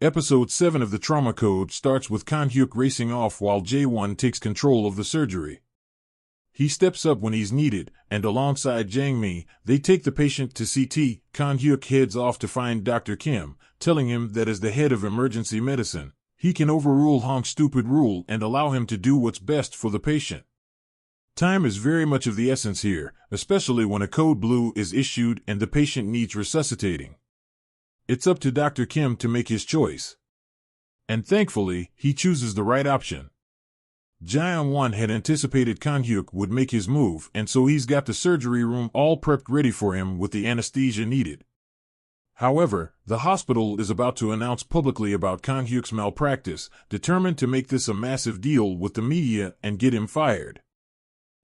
Episode 7 of the Trauma Code starts with Kan-hyuk racing off while Jae-won takes control of the surgery. He steps up when he's needed, and alongside Jang-mi, they take the patient to CT. Kan-hyuk heads off to find Dr. Kim, telling him that as the head of emergency medicine, he can overrule Hong's stupid rule and allow him to do what's best for the patient. Time is very much of the essence here, especially when a code blue is issued and the patient needs resuscitating. It's up to Dr. Kim to make his choice. And thankfully, he chooses the right option. Jae-won had anticipated Kan-hyuk would make his move, and so he's got the surgery room all prepped ready for him with the anesthesia needed. However, the hospital is about to announce publicly about Kan-hyuk's malpractice, determined to make this a massive deal with the media and get him fired.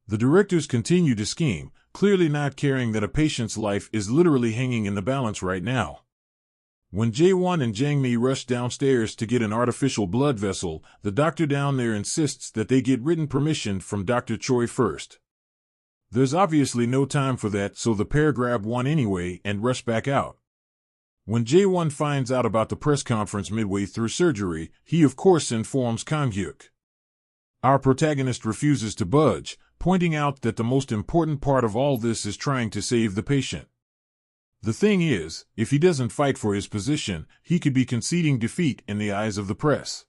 The directors continue to scheme, clearly not caring that a patient's life is literally hanging in the balance right now. When Jae-won and Jang-mi rush downstairs to get an artificial blood vessel, the doctor down there insists that they get written permission from Dr. Choi first. There's obviously no time for that, so the pair grab one anyway and rush back out. When Jae-won finds out about the press conference midway through surgery, he of course informs Kan-hyuk. Our protagonist refuses to budge, pointing out that the most important part of all this is trying to save the patient. The thing is, if he doesn't fight for his position, he could be conceding defeat in the eyes of the press.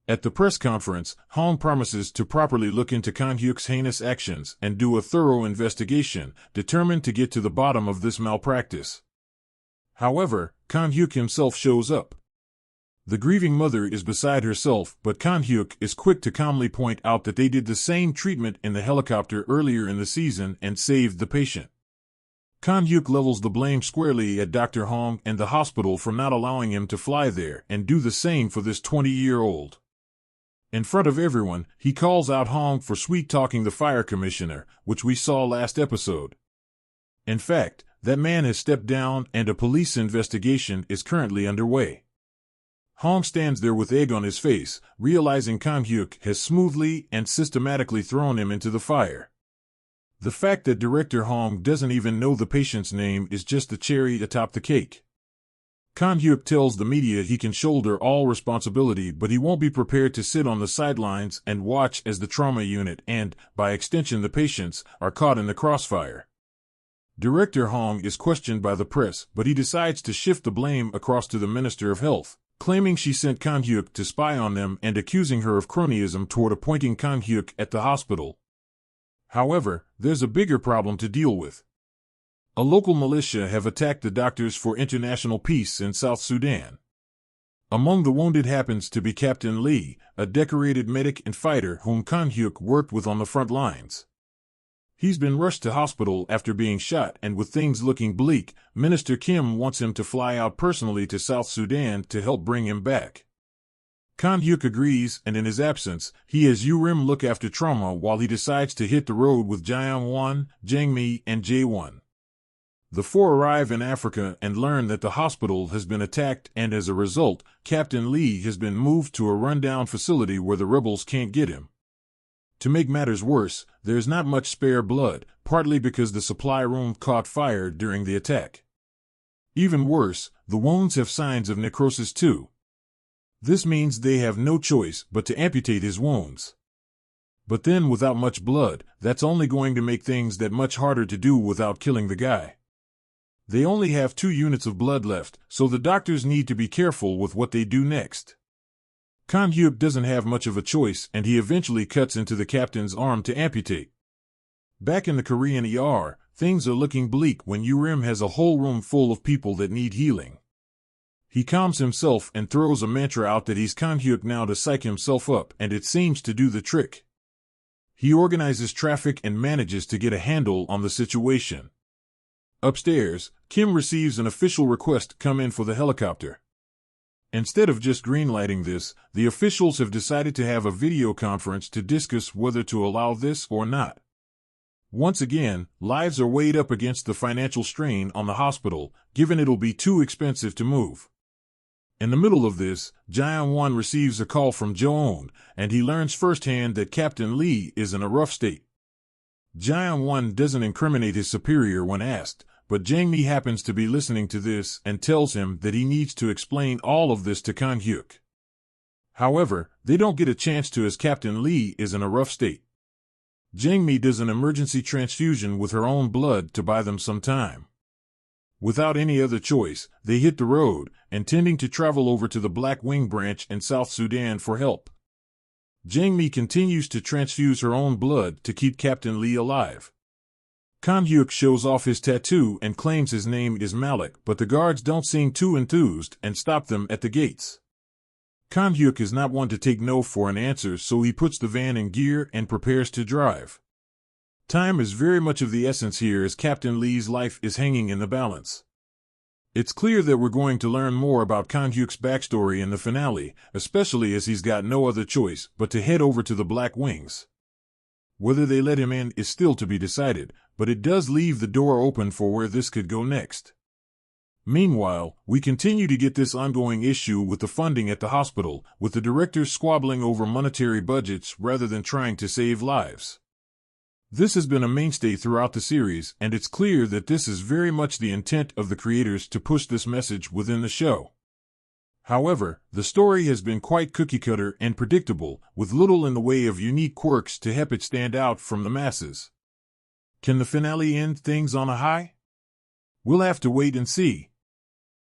At the press conference, Hong promises to properly look into Kan-hyuk's heinous actions and do a thorough investigation, determined to get to the bottom of this malpractice. However, Kan-hyuk himself shows up. The grieving mother is beside herself, but Kan-hyuk is quick to calmly point out that they did the same treatment in the helicopter earlier in the season and saved the patient. Kan-hyuk levels the blame squarely at Dr. Hong and the hospital for not allowing him to fly there and do the same for this 20-year-old. In front of everyone, he calls out Hong for sweet-talking the fire commissioner, which we saw last episode. In fact, that man has stepped down and a police investigation is currently underway. Hong stands there with egg on his face, realizing Kan-hyuk has smoothly and systematically thrown him into the fire. The fact that Director Hong doesn't even know the patient's name is just the cherry atop the cake. Kan-hyuk tells the media he can shoulder all responsibility, but he won't be prepared to sit on the sidelines and watch as the trauma unit and, by extension the patients, are caught in the crossfire. Director Hong is questioned by the press, but he decides to shift the blame across to the Minister of Health, claiming she sent Kan-hyuk to spy on them and accusing her of cronyism toward appointing Kan-hyuk at the hospital. However, there's a bigger problem to deal with. A local militia have attacked the Doctors for International Peace in South Sudan. Among the wounded happens to be Captain Lee, a decorated medic and fighter whom Kan-hyuk worked with on the front lines. He's been rushed to hospital after being shot, and with things looking bleak, Minister Kim wants him to fly out personally to South Sudan to help bring him back. Kan-hyuk agrees, and in his absence, he has Yu-rim look after trauma while he decides to hit the road with Jae-won, Jang-mi, and Jae-won. The four arrive in Africa and learn that the hospital has been attacked, and as a result, Captain Lee has been moved to a rundown facility where the rebels can't get him. To make matters worse, there's not much spare blood, partly because the supply room caught fire during the attack. Even worse, the wounds have signs of necrosis too. This means they have no choice but to amputate his wounds. But then without much blood, that's only going to make things that much harder to do without killing the guy. They only have 2 units of blood left, so the doctors need to be careful with what they do next. Kan-hyuk doesn't have much of a choice, and he eventually cuts into the captain's arm to amputate. Back in the Korean ER, things are looking bleak when Yu-rim has a whole room full of people that need healing. He calms himself and throws a mantra out that he's Kan-hyuk now to psych himself up, and it seems to do the trick. He organizes traffic and manages to get a handle on the situation. Upstairs, Kim receives an official request to come in for the helicopter. Instead of just greenlighting this, the officials have decided to have a video conference to discuss whether to allow this or not. Once again, lives are weighed up against the financial strain on the hospital, given it'll be too expensive to move. In the middle of this, Jae-won receives a call from Jo-eun, and he learns firsthand that Captain Lee is in a rough state. Jae-won doesn't incriminate his superior when asked, but Jang Mi happens to be listening to this and tells him that he needs to explain all of this to Kan Hyuk. However, they don't get a chance to as Captain Lee is in a rough state. Jang Mi does an emergency transfusion with her own blood to buy them some time. Without any other choice, they hit the road, intending to travel over to the Black Wing branch in South Sudan for help. Jang Mi continues to transfuse her own blood to keep Captain Lee alive. Kan Hyuk shows off his tattoo and claims his name is Malik, but the guards don't seem too enthused and stop them at the gates. Kan Hyuk is not one to take no for an answer, so he puts the van in gear and prepares to drive. Time is very much of the essence here as Captain Lee's life is hanging in the balance. It's clear that we're going to learn more about Kan Hyuk's backstory in the finale, especially as he's got no other choice but to head over to the Black Wings. Whether they let him in is still to be decided, but it does leave the door open for where this could go next. Meanwhile, we continue to get this ongoing issue with the funding at the hospital, with the directors squabbling over monetary budgets rather than trying to save lives. This has been a mainstay throughout the series, and it's clear that this is very much the intent of the creators to push this message within the show. However, the story has been quite cookie-cutter and predictable, with little in the way of unique quirks to help it stand out from the masses. Can the finale end things on a high? We'll have to wait and see.